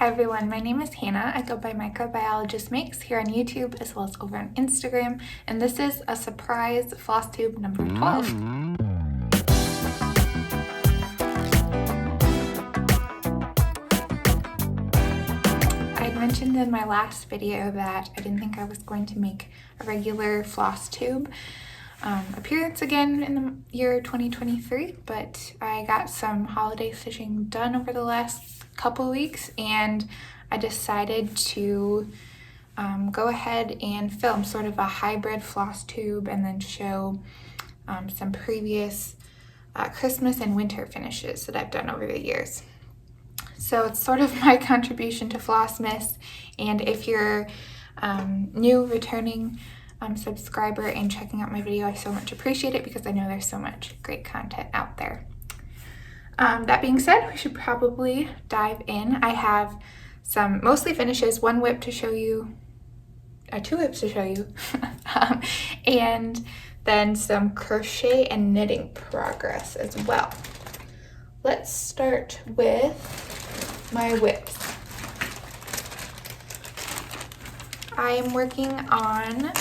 Hi everyone, my name is Hannah. I go by Microbiologist Makes here on YouTube as well as over on Instagram, and this is a surprise Flosstube number 12. I had mentioned in my last video that I didn't think I was going to make a regular Flosstube appearance again in the year 2023, but I got some holiday stitching done over the last couple weeks and I decided to go ahead and film sort of a hybrid Flosstube and then show some previous Christmas and winter finishes that I've done over the years. So it's sort of my contribution to Flossmas, and if you're new, returning subscriber and checking out my video, I so much appreciate it because I know there's so much great content out there. That being said, we should probably dive in. I have some mostly finishes, one whip to show you, two whips to show you, and then some crochet and knitting progress as well. Let's start with my whips. I am working on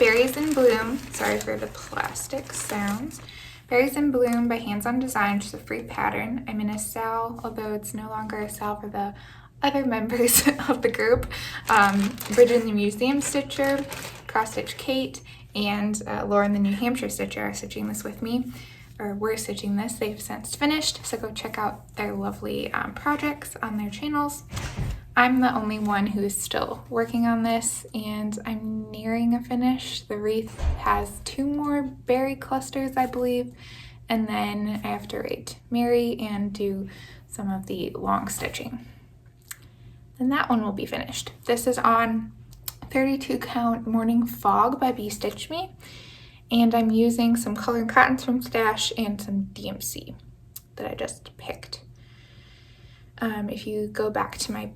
Berries in Bloom, sorry for the plastic sounds. Berries in Bloom by Hands On Design, which is a free pattern. I'm in a sale, although it's no longer a sale for the other members of the group. Bridget the Museum Stitcher, Cross Stitch Kate, and Lauren the New Hampshire Stitcher are stitching this with me, or were stitching this. They've since finished, so go check out their lovely projects on their channels. I'm the only one who is still working on this, and I'm nearing a finish. The wreath has 2 more berry clusters, I believe, and then I have to write Mary and do some of the long stitching. Then that one will be finished. This is on 32 count Morning Fog by Bee Stitch Me, and I'm using some colored cottons from Stash and some DMC that I just picked. If you go back to my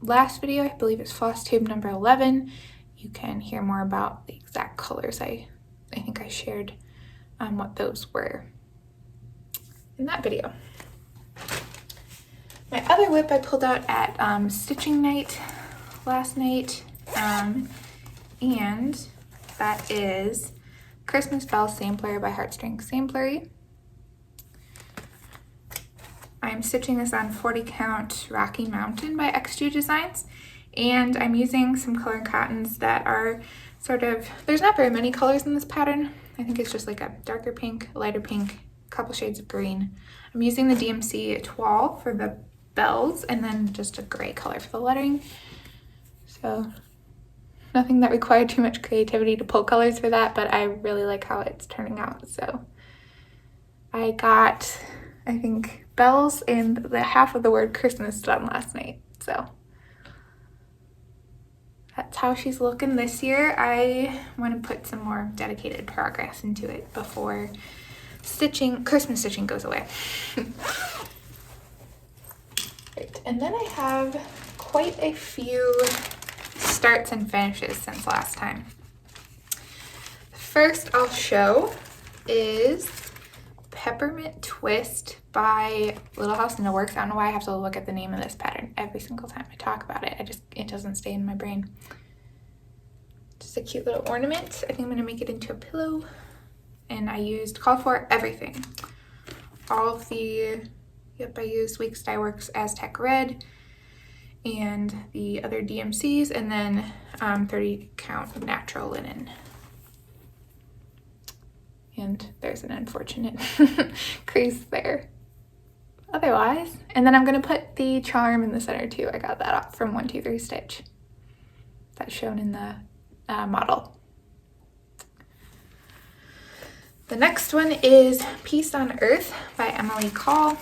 last video, I believe it's Flosstube number 11, you can hear more about the exact colors. I think I shared what those were in that video. My other whip I pulled out at stitching night last night, and that is Christmas Bell Samplery by Heartstring Samplery. I'm stitching this on 40 count Rocky Mountain by XG Designs, and I'm using some colored cottons that are sort of, there's not very many colors in this pattern. I think it's just like a darker pink, a lighter pink, a couple shades of green. I'm using the DMC toile for the bells and then just a gray color for the lettering. So nothing that required too much creativity to pull colors for that, but I really like how it's turning out. So I got, I think, bells and the half of the word Christmas done last night. So that's how she's looking this year. I want to put some more dedicated progress into it before stitching, Christmas stitching goes away. Right, and then I have quite a few starts and finishes since last time. The first I'll show is Peppermint Twist by Little House Needleworks. I don't know why I have to look at the name of this pattern every single time I talk about it. It doesn't stay in my brain. Just a cute little ornament. I think I'm going to make it into a pillow. And I used Call For Everything. All of the, I used Weeks Dye Works Aztec Red and the other DMCs, and then 30 count natural linen. And there's an unfortunate crease there. Otherwise, and then I'm going to put the charm in the center too. I got that off from 123 Stitch. That's shown in the model. The next one is Peace on Earth by Emily Call.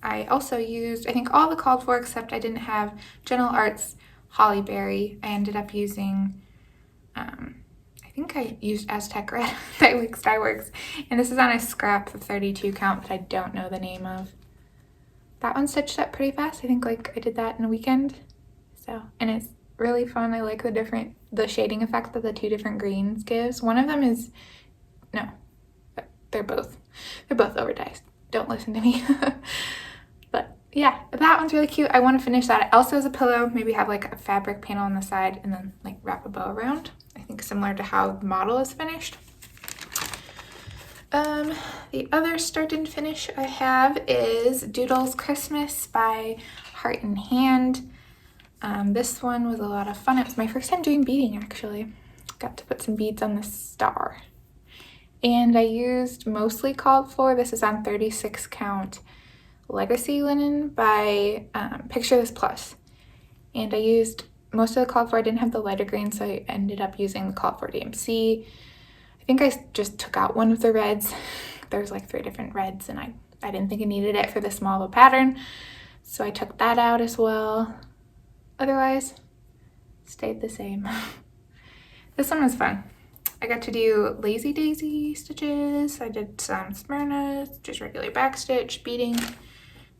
I also used, I think, all the called for, except I didn't have Gentle Arts Hollyberry. I ended up using, I think I used Aztec Red by Weeks Dye Works, and this is on a scrap of 32 count that I don't know the name of. That one stitched up pretty fast. I think like I did that in a weekend. So, and it's really fun. I like the shading effect that the 2 different greens gives. One of them is, no, they're both over dyes. Don't listen to me. But yeah, that one's really cute. I want to finish that. Also as a pillow, maybe have like a fabric panel on the side and then like wrap a bow around. I think similar to how the model is finished. The other start and finish I have is Doodles Christmas by Heart and Hand. This one was a lot of fun. It was my first time doing beading, actually. Got to put some beads on the star. And I used mostly called for. This is on 36 count Legacy linen by Picture This Plus. And I used most of the called for. I didn't have the lighter green, so I ended up using the called for DMC. I think I just took out one of the reds. There's like 3 different reds, and I didn't think I needed it for the small of a pattern, so I took that out as well. Otherwise, stayed the same. This one was fun. I got to do lazy daisy stitches. I did some Smyrna, just regular backstitch, beading.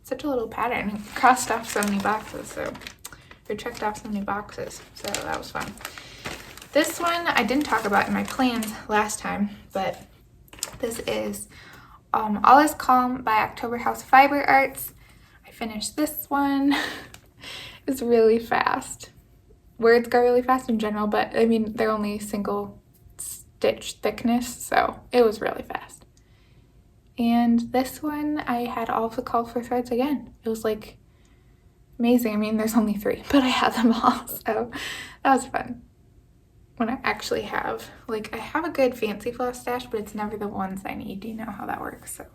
Such a little pattern. It crossed off so many boxes, or checked off so many boxes, so that was fun. This one I didn't talk about in my plans last time, but this is All Is Calm by October House Fiber Arts. I finished this one. It was really fast. Words go really fast in general, but I mean, they're only single stitch thickness, so it was really fast. And this one, I had all of the called for threads again. It was like amazing. I mean, there's only 3, but I had them all, so that was fun. When I actually have, like, I have a good fancy floss stash, but it's never the ones I need. You know how that works. So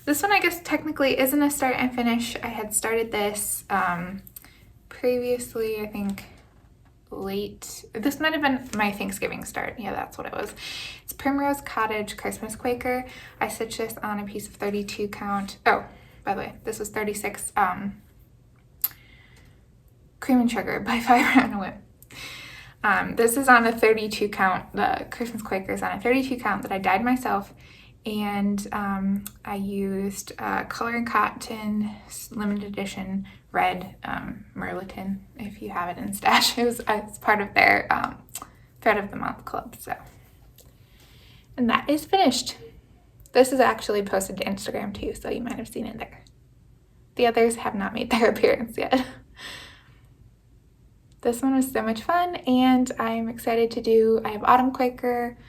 this one, I guess, technically isn't a start and finish. I had started this previously, I think, late. This might have been my Thanksgiving start. Yeah, that's what it was. It's Primrose Cottage Christmas Quaker. I stitched this on a piece of 32 count. Oh, by the way, this was 36 Cream and Sugar by Fiber and a Whip. This is on a 32 count, the Christmas Quaker is on a 32 count that I dyed myself, and I used Color and Cotton limited edition red Merleton, if you have it in stash. It's part of their Thread of the Month club, so. And that is finished. This is actually posted to Instagram too, so you might have seen it there. The others have not made their appearance yet. This one was so much fun, and I'm excited to do, I have Autumn Quaker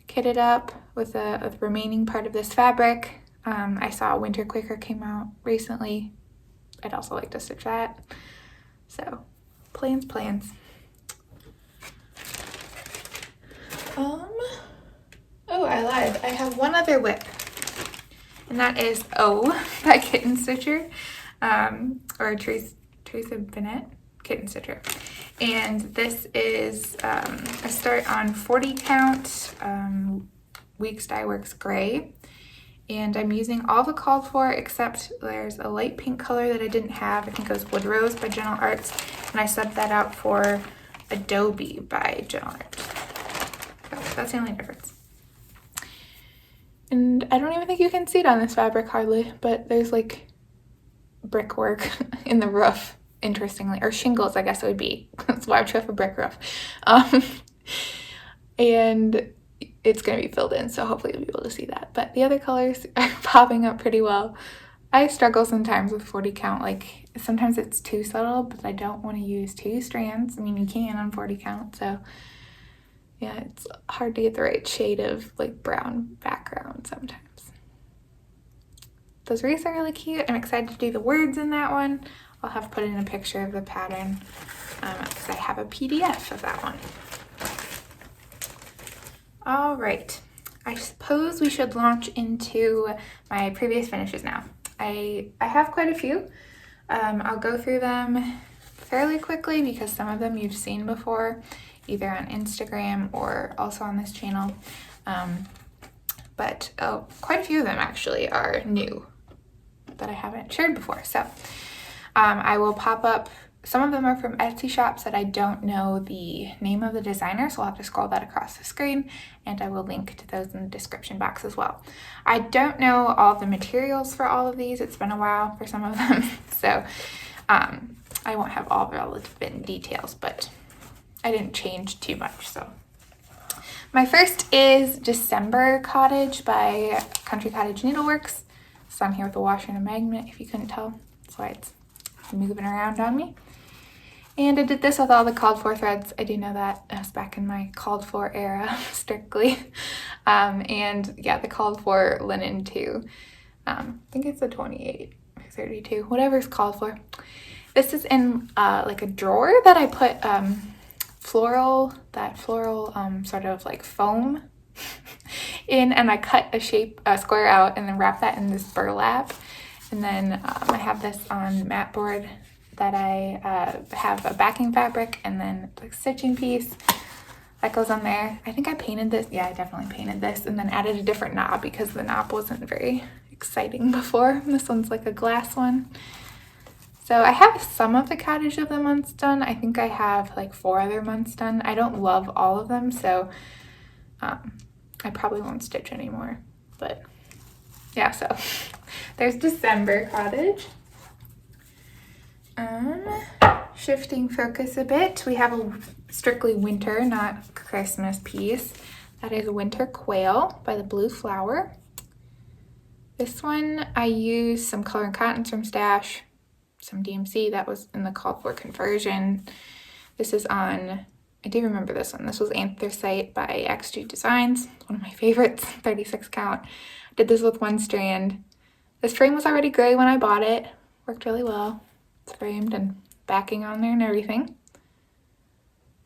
kitted up with the remaining part of this fabric. I saw Winter Quaker came out recently. I'd also like to stitch that. So, plans. Oh, I lied. I have one other whip, and that is Oh by Kitten Stitcher, or Teresa Bennett, Kitten Stitcher. And this is a start on 40 count Weeks Dye Works Gray. And I'm using all the called for, except there's a light pink color that I didn't have. I think it was Wood Rose by Gentle Arts. And I subbed that out for Adobe by Gentle Arts. So that's the only difference. And I don't even think you can see it on this fabric hardly, but there's like brickwork in the roof. Interestingly, or shingles, I guess it would be. That's why I chose a brick roof. And it's going to be filled in, so hopefully you'll be able to see that. But the other colors are popping up pretty well. I struggle sometimes with 40 count. Like, sometimes it's too subtle, but I don't want to use 2 strands. I mean, you can on 40 count, so yeah, it's hard to get the right shade of like brown background sometimes. Those wreaths are really cute. I'm excited to do the words in that one. I'll have put in a picture of the pattern because I have a PDF of that one. All right, I suppose we should launch into my previous finishes now. I have quite a few. I'll go through them fairly quickly because some of them you've seen before, either on Instagram or also on this channel. But quite a few of them actually are new that I haven't shared before. So I will pop up, some of them are from Etsy shops that I don't know the name of the designer, so I'll have to scroll that across the screen, and I will link to those in the description box as well. I don't know all the materials for all of these. It's been a while for some of them, so I won't have all the relevant details, but I didn't change too much. So my first is December Cottage by Country Cottage Needleworks. It's on here with a washer and a magnet, if you couldn't tell. That's why it's moving around on me. And I did this with all the called for threads. I do know that I was back in my called for era, strictly. And yeah, the called for linen too. I think it's a 28 or 32, whatever's called for. This is in like a drawer that I put floral sort of like foam in, and I cut a square out and then wrap that in this burlap. And then I have this on mat board that I have a backing fabric and then like stitching piece that goes on there. I think I painted this. Yeah, I definitely painted this and then added a different knob because the knob wasn't very exciting before. This one's like a glass one. So I have some of the Cottage of the months done. I think I have like 4 other months done. I don't love all of them, so I probably won't stitch anymore. But yeah, so there's December Cottage. Shifting focus a bit, we have a strictly winter, not Christmas piece. That is Winter Quail by the Blue Flower. This one I used some color and cottons from Stash, some DMC that was in the called for conversion. This is on, I do remember this one. This was Anthracite by XG Designs, one of my favorites, 36 count. Did this with 1 strand. This frame was already gray when I bought it. Worked really well. It's framed and backing on there and everything.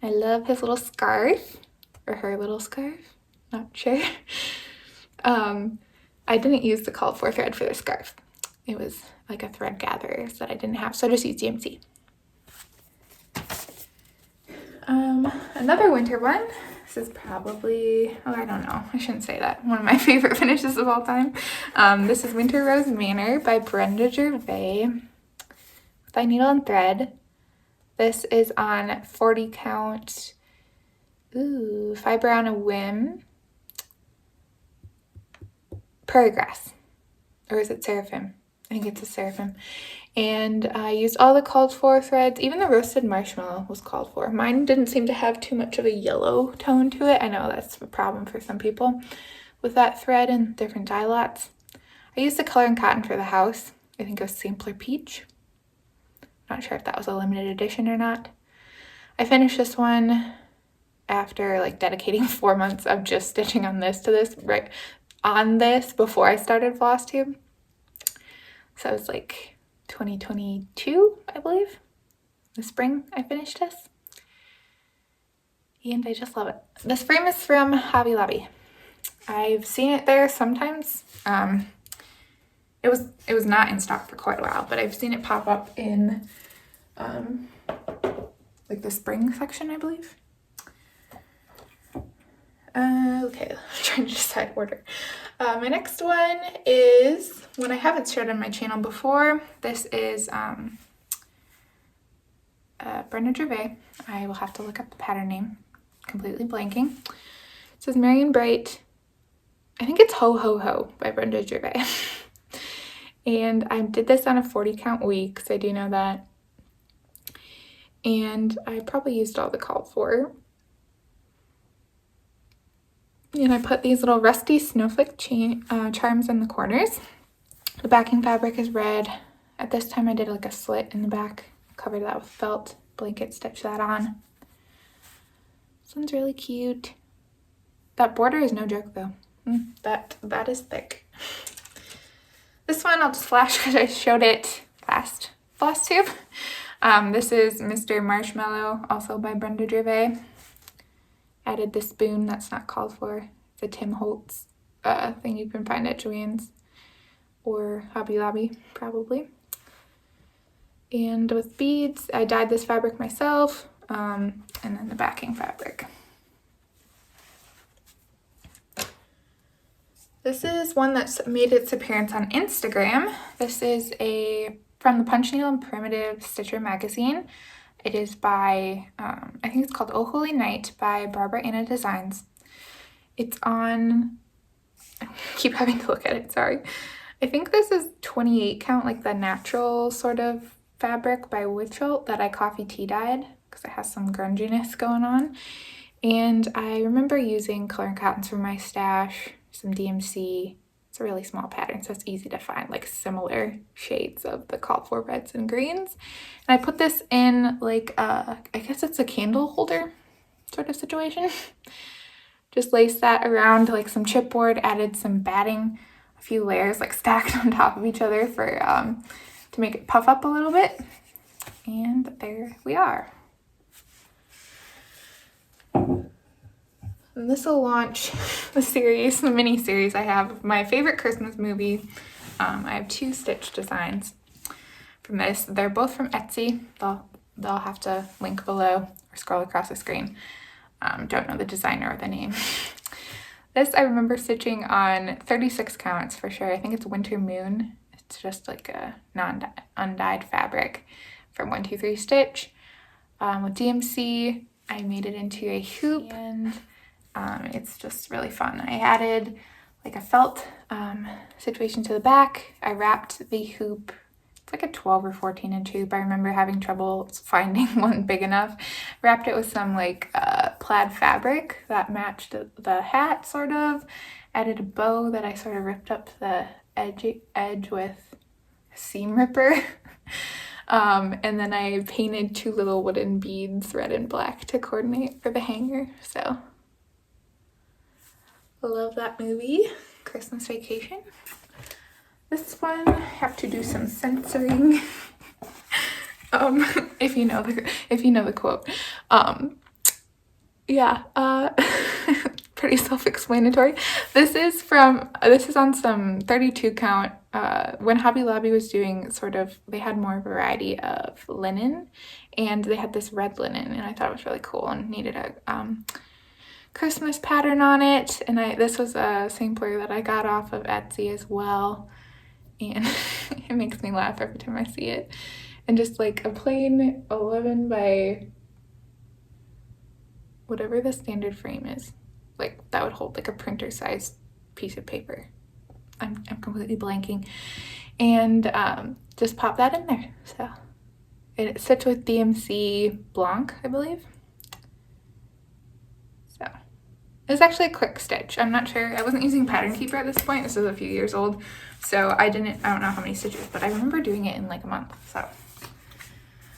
I love his little scarf, or her little scarf, not sure. I didn't use the called for thread for the scarf. It was like a thread gatherer that I didn't have, so I just used DMC. Another winter one. This is probably, oh, I don't know, I shouldn't say that. One of my favorite finishes of all time. This is Winter Rose Manor by Brenda Gervais by Needle and Thread. This is on 40 count, Fiber on a Whim, Prairie Grass, or is it Seraphim? I think it's a Seraphim. And I used all the called for threads. Even the roasted marshmallow was called for. Mine didn't seem to have too much of a yellow tone to it. I know that's a problem for some people with that thread and different dye lots. I used the color and cotton for the house. I think it was Sampler Peach. Not sure if that was a limited edition or not. I finished this one after like dedicating 4 months of just stitching on this to this, right on this before I started Flosstube. So it was like 2022, I believe. The spring I finished this. And I just love it. This frame is from Hobby Lobby. I've seen it there sometimes. It was not in stock for quite a while, but I've seen it pop up in like the spring section, I believe. Okay, trying to decide order. My next one is one I haven't shared on my channel before. This is Brenda Gervais. I will have to look up the pattern name. Completely blanking. It says Marion Bright. I think it's Ho Ho Ho by Brenda Gervais. And I did this on a 40 count week, so I do know that. And I probably used all the called for. And I put these little rusty snowflake charms in the corners. The backing fabric is red. At this time I did like a slit in the back, covered that with felt blanket, stitched that on. This one's really cute. That border is no joke though. That is thick. This one I'll just flash because I showed it last Flosstube. This is Mr. Marshmallow, also by Brenda Gervais. Added the spoon that's not called for. It's a Tim Holtz thing you can find at Joann's or Hobby Lobby, probably. And with beads, I dyed this fabric myself, and then the backing fabric. This is one that's made its appearance on Instagram. This is from the Punch Needle and Primitive Stitcher magazine. It is by, I think it's called Oh Holy Night by Barbara Anna Designs. It's on, I keep having to look at it, sorry. I think this is 28 count, like the natural sort of fabric by Witchelt that I coffee tea dyed because it has some grunginess going on. And I remember using color and cottons from my stash, some DMC, It's a really small pattern, so it's easy to find like similar shades of the called for reds and greens. And I put this in like, I guess it's a candle holder sort of situation. Just laced that around like some chipboard, added some batting, a few layers like stacked on top of each other for to make it puff up a little bit. And there we are. And this will launch the series, the mini series I have of my favorite Christmas movie. I have 2 stitch designs from this. They're both from Etsy. They'll have to link below or scroll across the screen. Don't know the designer or the name. This I remember stitching on 36 counts for sure. I think it's Winter Moon. It's just like a undyed fabric from 1, 2, 3 Stitch. With DMC, I made it into a hoop, and it's just really fun. I added like a felt situation to the back. I wrapped the hoop. It's like a 12 or 14 inch hoop. I remember having trouble finding one big enough. Wrapped it with some like plaid fabric that matched the hat sort of. Added a bow that I sort of ripped up the edge with a seam ripper. And then I painted 2 little wooden beads, red and black, to coordinate for the hanger. So I love that movie, Christmas Vacation. This one, I have to do some censoring. If you know the quote. Pretty self-explanatory. This is on some 32 count. When Hobby Lobby was doing they had more variety of linen, and they had this red linen, and I thought it was really cool and needed a Christmas pattern on it. And this was a sampler that I got off of Etsy as well, and it makes me laugh every time I see it. And just like a plain 11 by whatever the standard frame is, like that would hold like a printer sized piece of paper. I'm completely blanking. And just pop that in there. So it sits with DMC Blanc, I believe. So it's actually a quick stitch. I'm not sure. I wasn't using Pattern Keeper at this point. This is a few years old. So I don't know how many stitches, but I remember doing it in like a month. So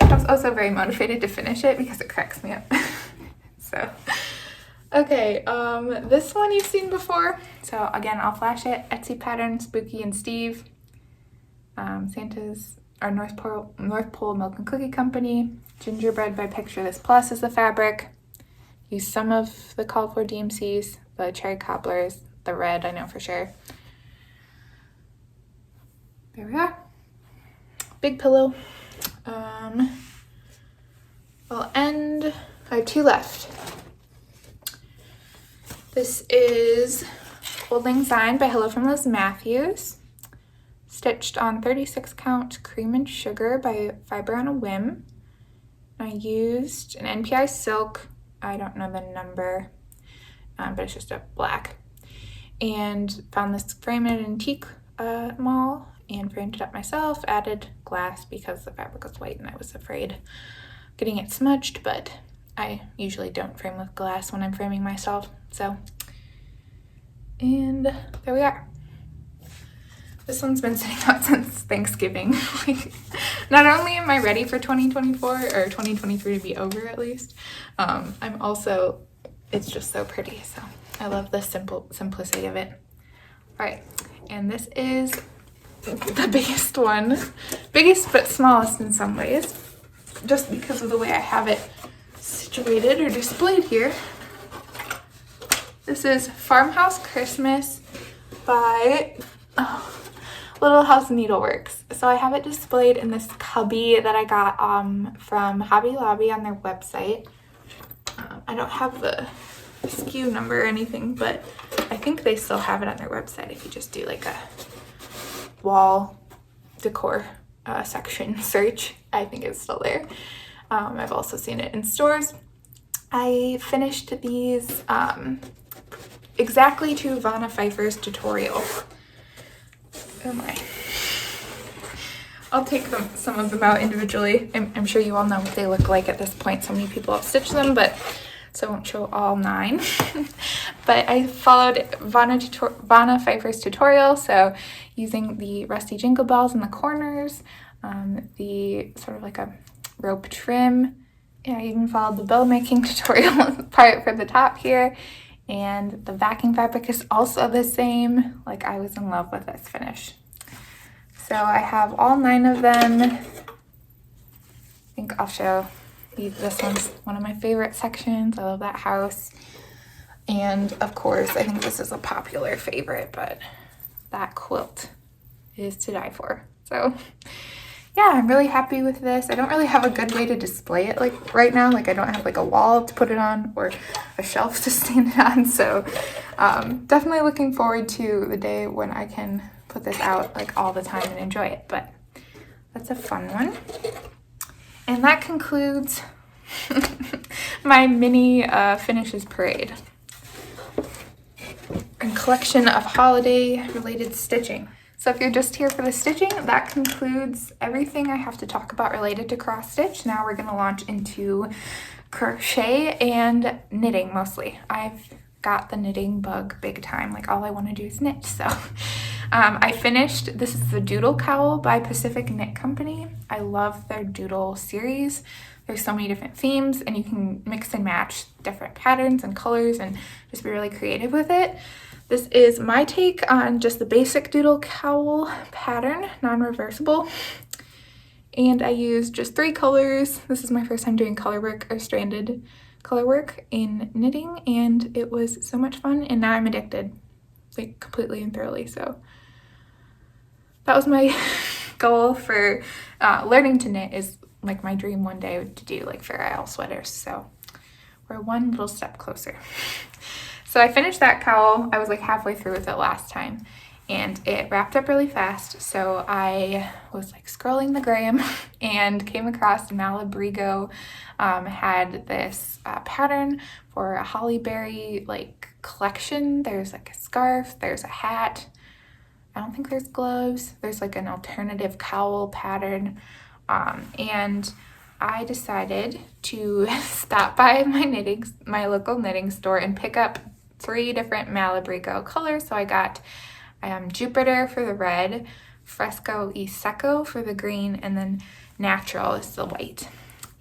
I was also very motivated to finish it because it cracks me up. So okay, this one you've seen before. So again, I'll flash it. Etsy pattern, SpookyandSteve. Santa's, or North Pole Milk and Cookie Company. Gingerbread by Picture This Plus is the fabric. Use some of the called for DMCs, the cherry cobblers, the red, I know for sure. There we are. Big pillow. I'll end. I have 2 left. This is Auld Lang Syne by Hello from Liz Mathews. Stitched on 36 count Cream and Sugar by Fiber on a Whim. I used an NPI silk. I don't know the number, but it's just a black. And found this frame at an antique mall and framed it up myself. Added glass because the fabric was white and I was afraid getting it smudged, but I usually don't frame with glass when I'm framing myself. So, and there we are. This one's been sitting out since Thanksgiving. Like, not only am I ready for 2024 or 2023 to be over at least, I'm also, it's just so pretty. So I love the simplicity of it. All right, and this is the biggest one, biggest but smallest in some ways, just because of the way I have it situated or displayed here. This is Farmhouse Christmas by Little House Needleworks. So I have it displayed in this cubby that I got from Hobby Lobby on their website. I don't have the SKU number or anything, but I think they still have it on their website if you just do like a wall decor section search. I think it's still there. I've also seen it in stores. I finished these exactly to Vanna Pfeiffer's tutorial. Oh my. I'll take some of them out individually. I'm sure you all know what they look like at this point. So many people have stitched them, but so I won't show all 9. But I followed Vanna Pfeiffer's tutorial, so using the rusty jingle bells in the corners, the sort of like a rope trim. Yeah, I even followed the bow making tutorial part for the top here. And the backing fabric is also the same. Like, I was in love with this finish. So I have all 9 of them. I think I'll show you. This one's one of my favorite sections. I love that house. And of course, I think this is a popular favorite, but that quilt is to die for. So yeah, I'm really happy with this. I don't really have a good way to display it like right now. Like, I don't have like a wall to put it on or a shelf to stand it on. So definitely looking forward to the day when I can put this out like all the time and enjoy it. But that's a fun one. And that concludes my mini finishes parade and collection of holiday related stitching. So if you're just here for the stitching, that concludes everything I have to talk about related to cross stitch. Now we're going to launch into crochet and knitting mostly. I've got the knitting bug big time. Like, all I want to do is knit. So I finished, this is the Doodle cowl by Pacific Knit Company. I love their Doodle series. There's so many different themes, and you can mix and match different patterns and colors and just be really creative with it. This is my take on just the basic Doodle cowl pattern, non-reversible. And I used just 3 colors. This is my first time doing color work or stranded color work in knitting, and it was so much fun, and now I'm addicted, like, completely and thoroughly. So that was my goal for learning to knit, is like my dream one day to do like Fair Isle sweaters. So we're one little step closer. So I finished that cowl. I was like halfway through with it last time, and it wrapped up really fast. So I was like scrolling the gram and came across Malabrigo had this pattern for a holly berry like collection. There's like a scarf, there's a hat. I don't think there's gloves. There's like an alternative cowl pattern. And I decided to stop by my local knitting store and pick up 3 different Malabrigo colors. So I got Jupiter for the red, Fresco y Seco for the green, and then Natural is the white.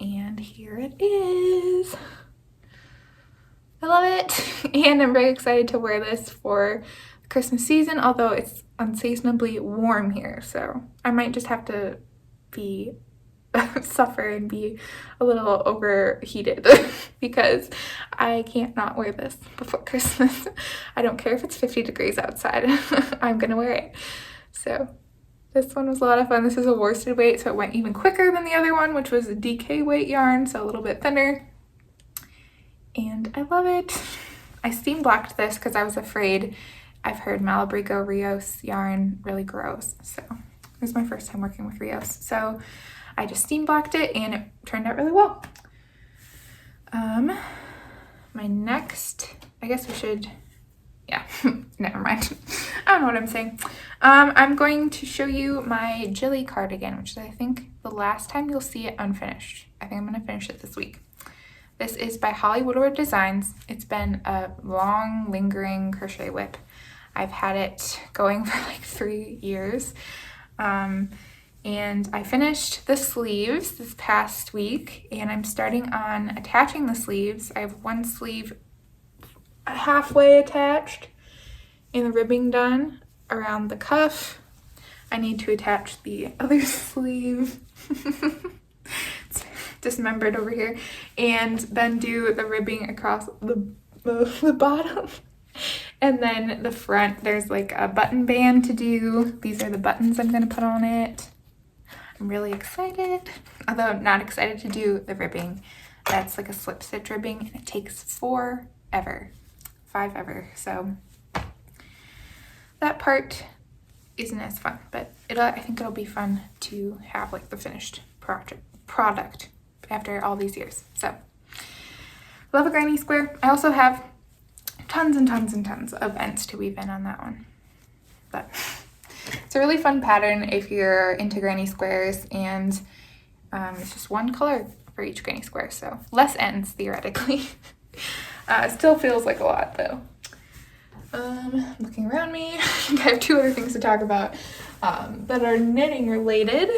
And here it is. I love it. And I'm very excited to wear this for the Christmas season, although it's unseasonably warm here. So I might just have to suffer and be a little overheated because I can't not wear this before Christmas. I don't care if it's 50 degrees outside. I'm gonna wear it. So this one was a lot of fun. This is a worsted weight, so it went even quicker than the other one, which was a DK weight yarn, so a little bit thinner. And I love it. I steam blocked this because I was afraid. I've heard Malabrigo Rios yarn really grows, so it was my first time working with Rios. So I just steam blocked it, and it turned out really well. My next, I guess we should, yeah, never mind. I don't know what I'm saying. I'm going to show you my Jilly cardigan, which is, I think, the last time you'll see it unfinished. I think I'm going to finish it this week. This is by Woodward Designs. It's been a long, lingering crochet whip. I've had it going for like 3 years. And I finished the sleeves this past week, and I'm starting on attaching the sleeves. I have one sleeve halfway attached and the ribbing done around the cuff. I need to attach the other sleeve. It's dismembered over here, and then do the ribbing across the bottom. And then the front, there's like a button band to do. These are the buttons I'm going to put on it. I'm really excited, although I'm not excited to do the ribbing. That's like a slip stitch ribbing, and it takes forever, 5 ever. So that part isn't as fun, but I think it'll be fun to have like the finished product after all these years. So love a granny square. I also have tons and tons and tons of ends to weave in on that one, but it's a really fun pattern if you're into granny squares, and it's just one color for each granny square, so less ends theoretically. Still feels like a lot though. Looking around me, I think I have two other things to talk about that are knitting related.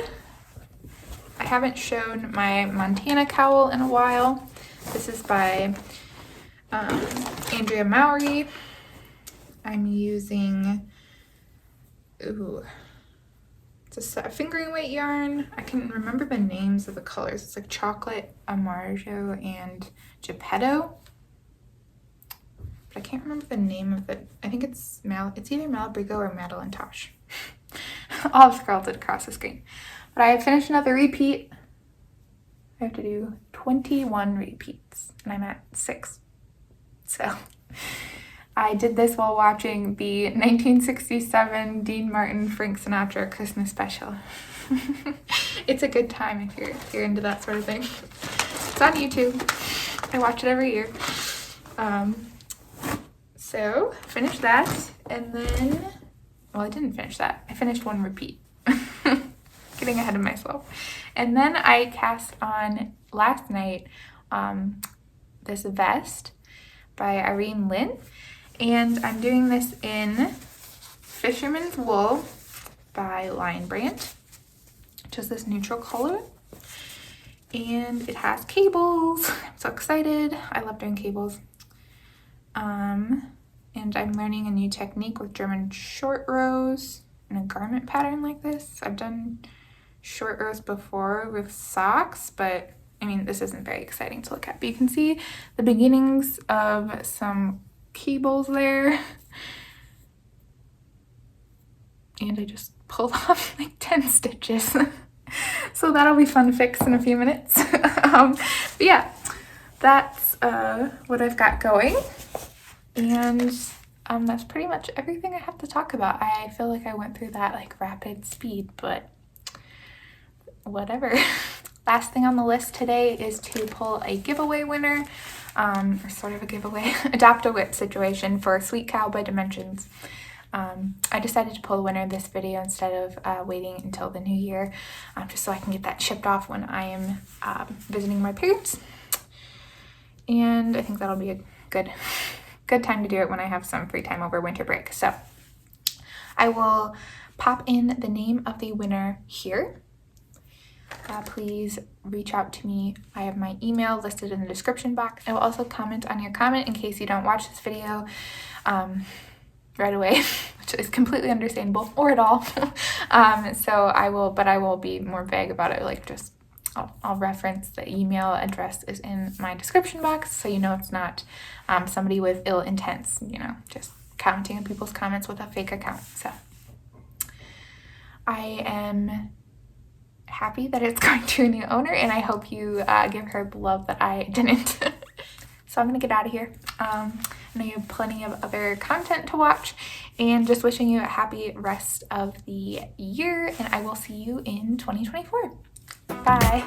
I haven't shown my Montana cowl in a while. This is by Andrea Mowry. I'm using, it's a fingering weight yarn. I can remember the names of the colors. It's like chocolate, amargo, and geppetto. But I can't remember the name of it. I think it's either Malabrigo or Madeline Tosh. All scrawled it across the screen. But I have finished another repeat. I have to do 21 repeats, and I'm at 6. So I did this while watching the 1967 Dean Martin Frank Sinatra Christmas special. It's a good time if you're into that sort of thing. It's on YouTube. I watch it every year. So finished that, and then, well, I didn't finish that. I finished one repeat. Getting ahead of myself. And then I cast on last night this vest by Irene Lynn, and I'm doing this in Fisherman's Wool by Lion Brand, just this neutral color, and it has cables. I'm so excited. I love doing cables. And I'm learning a new technique with German short rows in a garment pattern like this. I've done short rows before with socks, but I mean, this isn't very exciting to look at, but you can see the beginnings of some cables there. And I just pulled off like 10 stitches. So that'll be fun to fix in a few minutes. But yeah, that's what I've got going. And that's pretty much everything I have to talk about. I feel like I went through that like rapid speed, but whatever. Last thing on the list today is to pull a giveaway winner, or sort of a giveaway, adopt-a-whip situation for Sweet Cow by Dimensions. I decided to pull a winner in this video instead of waiting until the new year, just so I can get that shipped off when I am visiting my parents. And I think that'll be a good time to do it when I have some free time over winter break. So I will pop in the name of the winner here. Please reach out to me. I have my email listed in the description box. I will also comment on your comment in case you don't watch this video right away, which is completely understandable, or at all. So I will be more vague about it, like just I'll reference the email address is in my description box, so you know it's not somebody with ill intents, just commenting on people's comments with a fake account. So I am happy that it's going to a new owner, and I hope you give her the love that I didn't. So I'm gonna get out of here. I know you have plenty of other content to watch, and just wishing you a happy rest of the year, and I will see you in 2024. Bye.